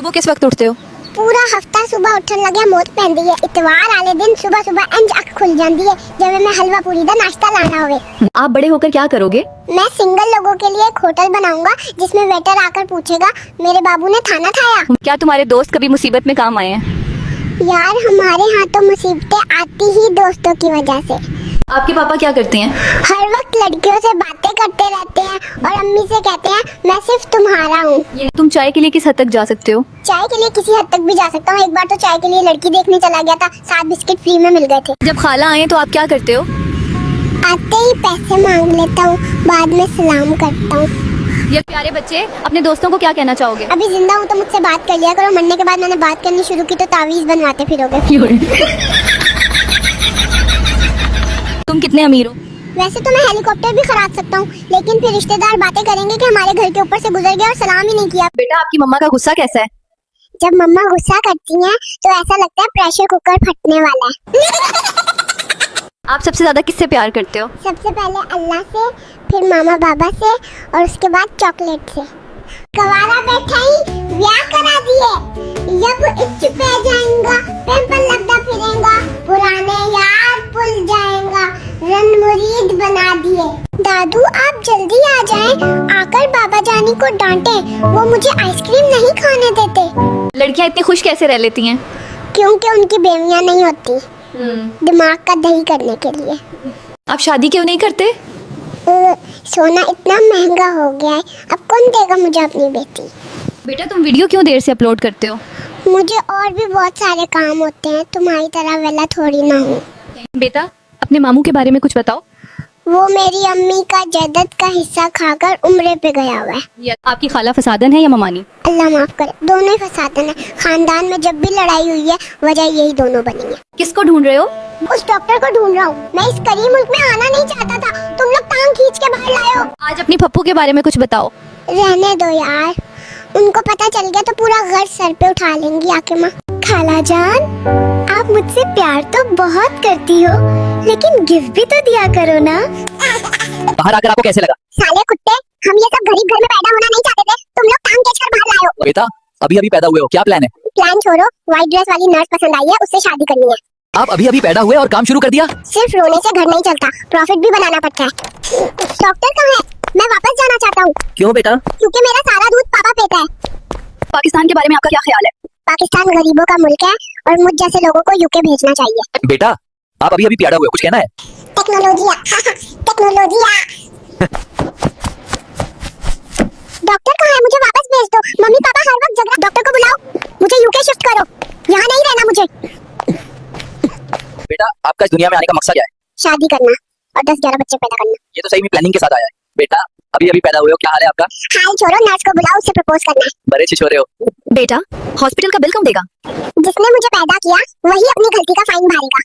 सुबह किस वक्त उठते हो? पूरा हफ्ता सुबह उठन लगे मौत पैंदी है। इतवार वाले दिन सुबह सुबह इंज अख खुल जाती है जब मैं हलवा पूरी दा नाश्ता लाना होवे। आप बड़े होकर क्या करोगे? मैं सिंगल लोगों के लिए एक होटल बनाऊंगा जिसमें वेटर आकर पूछेगा मेरे बाबू ने खाना खाया। क्या तुम्हारे दोस्त कभी मुसीबत में काम आए हैं? यार हमारे यहाँ तो मुसीबतें आती ही दोस्तों की वजह से। आपके पापा क्या करते हैं? हर वक्त लड़कियों से बातें करते रहते हैं और अम्मी से कहते हैं मैं सिर्फ तुम्हारा हूँ। तुम चाय के लिए किस हद तक जा सकते हो? चाय के लिए किसी हद तक भी जा सकता हूँ। एक बार तो चाय के लिए लड़की देखने चला गया था, 7 बिस्किट फ्री में मिल गए थे। जब खाला आए तो आप क्या करते हो? आते ही पैसे मांग लेता हूँ, बाद में सलाम करता हूँ। ये प्यारे बच्चे अपने दोस्तों को क्या कहना चाहोगे? अभी जिंदा हूँ तो मुझसे बात कर लिया करो, मरने के बाद मैंने बात करनी शुरू की तो तावीज बनवाते फिरोगे। तुम कितने अमीर हो? वैसे तो मैं हेलीकॉप्टर भी खरीद सकता हूँ, लेकिन फिर रिश्तेदार बातें करेंगे कि हमारे घर के ऊपर से गुजर गया और सलाम ही नहीं किया। बेटा आपकी मम्मा का गुस्सा कैसा है? जब मम्मा गुस्सा करती हैं तो ऐसा लगता है प्रेशर कुकर फटने वाला है। आप सबसे ज्यादा किससे प्यार करते हो? सबसे पहले अल्लाह से, फिर मामा बाबा से और उसके बाद चॉकलेट से। कवारा बैठा ही ब्याह करा दिए, जब इच्छ पे जाएगा पेपर लगता फिरेगा, पुराने यार भूल जाएगा, रन मुरीद बना दिए। दादू आप जल्दी आ जाएं, आकर बाबा जानी को डांटे, वो मुझे आइसक्रीम नहीं खाने देते। लड़कियां इतनी खुश कैसे रह लेती हैं? क्योंकि उनकी बेवियां नहीं होती, दिमाग का दही करने के लिए। आप शादी क्यों नहीं करते? सोना इतना महंगा हो गया है, अब कौन देगा मुझे अपनी बेटी। बेटा तुम वीडियो क्यों देर से अपलोड करते हो? मुझे और भी बहुत सारे काम होते हैं, तुम्हारी तरह वेला थोड़ी ना हूँ। बेटा अपने मामू के बारे में कुछ बताओ। वो मेरी अम्मी का जायदाद का हिस्सा खाकर उम्रे पे गया हुआ है। ये आपकी खाला फसादन है या ममानी? अल्लाह माफ करे, दोनों ही फसादन है। खानदान में जब भी लड़ाई हुई है वजह यही दोनों बनी है। किसको ढूंढ रहे हो? उस डॉक्टर को ढूंढ रहा हूँ। मैं इस करीब मुल्क में आना नहीं चाहता था, तुम लोग टांग खींच के बाहर लाए हो। आज अपनी पप्पू के बारे में कुछ बताओ। रहने दो यार, उनको पता चल गया तो पूरा घर सर पे उठा लेंगी आके माँ। खाला जान आप मुझसे प्यार तो बहुत करती हो, लेकिन गिफ्ट भी तो दिया करो ना। बाहर आकर आपको कैसे लगा? साले कुत्ते, हम ये सब गरीब घर में पैदा होना नहीं चाहते थे, तुम लोग टांग खींचकर बाहर लाए हो। बेटा अभी अभी पैदा हुए हो, क्या प्लान है? प्लान छोड़ो, व्हाइट ड्रेस वाली नर्स पसंद आई है, उससे शादी करनी है। आप अभी अभी पैदा हुए और काम शुरू कर दिया? सिर्फ रोने से घर नहीं चलता, प्रॉफिट भी बनाना पड़ता है। डॉक्टर कहाँ है? मैं वापस जाना चाहता हूँ। क्यों बेटा? क्योंकि मेरा सारा दूध पापा पीता है। पाकिस्तान के बारे में आपका क्या ख्याल है? पाकिस्तान गरीबों का मुल्क है और मुझ जैसे लोगों को यूके भेजना चाहिए। बेटा आप अभी अभी पैदा हुए, कुछ कहना है? टेक्नोलॉजिया टेक्नोलॉजिया। डॉक्टर कहाँ है? मुझे वापस भेज दो। मम्मी पापा हर वक्त झगड़ा। डॉक्टर को बुलाओ, मुझे यूके शिफ्ट करो, यहाँ नहीं रहना मुझे। बेटा आपका इस दुनिया में आने का मकसद क्या है? शादी करना और 10-11 बच्चे पैदा करना। ये तो सही में प्लानिंग के साथ आया है। बेटा अभी अभी पैदा हुए हो, क्या हाल है आपका? हाल छोड़ो, नर्स को बुलाओ, उससे प्रपोज करना है। बड़े छिछोरे हो। बेटा हॉस्पिटल का बिल कौन देगा? जिसने मुझे पैदा किया वही अपनी गलती का फाइन भरेगा।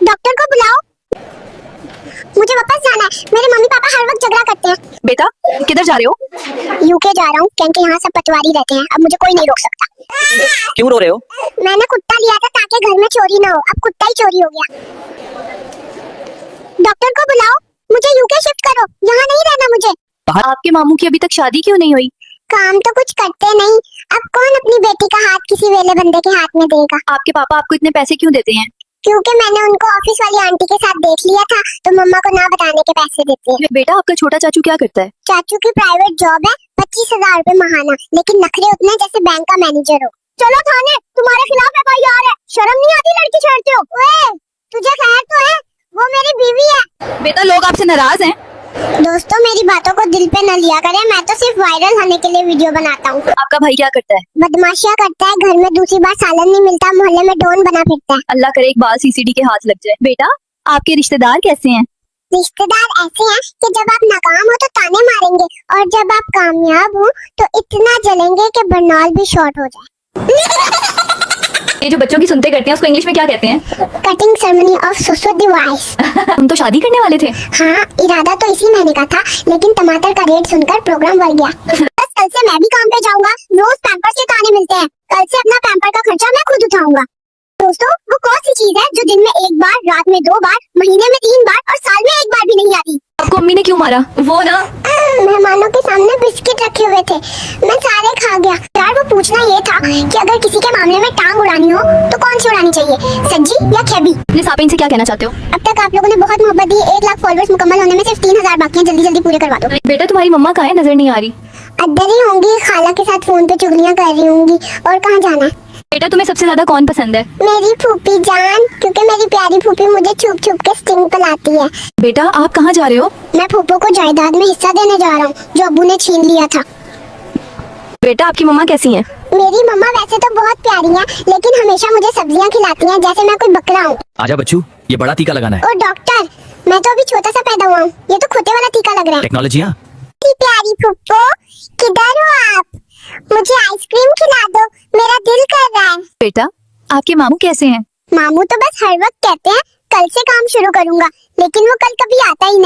डॉक्टर को बुलाओ, मुझे वापस जाना है। मेरे मम्मी पापा हर वक्त झगड़ा करते हैं। बेटा किधर जा रहे हो? यूके जा रहा हूँ क्योंकि यहाँ सब पटवारी रहते हैं, अब मुझे कोई नहीं रोक सकता। क्यों रो रहे हो? मैंने कुत्ता लिया था ताकि घर में चोरी ना हो, अब कुत्ता ही चोरी हो गया। डॉक्टर को बुलाओ, मुझे यूके शिफ्ट करो, यहाँ नहीं रहना मुझे। आपके मामू की अभी तक शादी क्यों नहीं हुई? काम तो कुछ करते नहीं, अब कौन अपनी बेटी का हाथ किसी वेले बंदे के हाथ में देगा। आपके पापा आपको इतने पैसे क्यों देते हैं? क्योंकि मैंने उनको ऑफिस वाली आंटी के साथ देख लिया था, तो मम्मा को ना बताने के पैसे देते हैं। बेटा आपका छोटा चाचू क्या करता है? चाचू की प्राइवेट जॉब है, 25,000 रुपए महीना, लेकिन नखरे उतने जैसे बैंक का मैनेजर हो। चलो थाने, तुम्हारे खिलाफ FIR है। शर्म नहीं आती लड़की छेड़ते हो? ओए, तुझे खैर तो है? वो मेरी बीवी है। बेटा लोग आपसे नाराज हैं। दोस्तों मेरी बातों को दिल पे न लिया करें, मैं तो सिर्फ वायरल होने के लिए वीडियो बनाता हूँ। आपका भाई क्या करता है? बदमाशियाँ करता है, घर में दूसरी बार सालन नहीं मिलता, मोहल्ले में डॉन बना फिरता है। अल्लाह करे एक बाल CCD के हाथ लग जाए। बेटा आपके रिश्तेदार कैसे हैं? रिश्तेदार ऐसे हैं कि जब आप नाकाम हो तो ताने मारेंगे और जब आप कामयाब हो तो इतना जलेंगे कि बर्नॉल भी शॉर्ट हो जाए। ये जो बच्चों की सुनते करते हैं उसको इंग्लिश में क्या कहते हैं? कटिंग सेरेमनी ऑफ सोसो डिवाइस। तुम तो शादी करने वाले थे। हाँ, इरादा तो इसी महीने का था, लेकिन टमाटर का रेट सुनकर प्रोग्राम बढ़ गया। बस कल से मैं भी काम पे जाऊंगा, रोज पैम्पर्स के ताने मिलते हैं। कल से अपना पैम्पर का खर्चा मैं खुद उठाऊंगा। दोस्तों वो कौन सी चीज है जो दिन में 1 बार, रात में 2 बार, महीने में 3 बार और साल में 1 बार भी नहीं आती? आपको अम्मी ने क्यों मारा? वो ना मेहमानों के सामने बिस्किट रखे हुए थे, मैं सारे खा गया। यार वो पूछना ये था कि अगर किसी के मामले में टांग उड़ानी हो तो कौन सी उड़ानी चाहिए, सज्जी या खेबी? प्लीज आप इनसे क्या कहना चाहते हो? अब तक आप लोगों ने बहुत मोहब्बत दी, 1 लाख फॉलोअर्स मुकम्मल होने में सिर्फ 3000 बाकी हैं, जल्दी जल्दी पूरे करवा दो। बेटा तुम्हारी मम्मा कहाँ है, नजर नहीं आ रही। अंदर ही होंगी, खाला के साथ फोन पे चुगलियां कर रही होंगी, और कहाँ जाना है? बेटा तुम्हें सबसे ज्यादा कौन पसंद है? मेरी फूफी जान, क्योंकि मेरी प्यारी फूफी मुझे छुप छुप के स्टिंग पिलाती है। बेटा आप कहाँ जा रहे हो? मैं फूफो को जायदाद में हिस्सा देने जा रहा हूँ जो अब्बू ने छीन लिया था। बेटा आपकी मम्मा कैसी हैं? मेरी मम्मा वैसे तो बहुत प्यारी है, लेकिन हमेशा मुझे सब्जियां खिलाती हैं जैसे मैं कोई बकरा हूँ। आजा बच्चू, ये बड़ा टीका लगाना है। और डॉक्टर, मैं तो अभी छोटा सा पैदा हुआ हूँ, ये तो खोटे वाला टीका लग रहा है। टेक्नोलॉजियाँ की प्यारी फुप्पो, किधर हो आप? मुझे आइसक्रीम खिला दो, मेरा दिल कर रहा है। बेटा आपके मामू कैसे हैं? मामू तो बस हर वक्त कहते हैं कल से काम शुरू करूंगा, लेकिन वो कल कभी आता ही नहीं।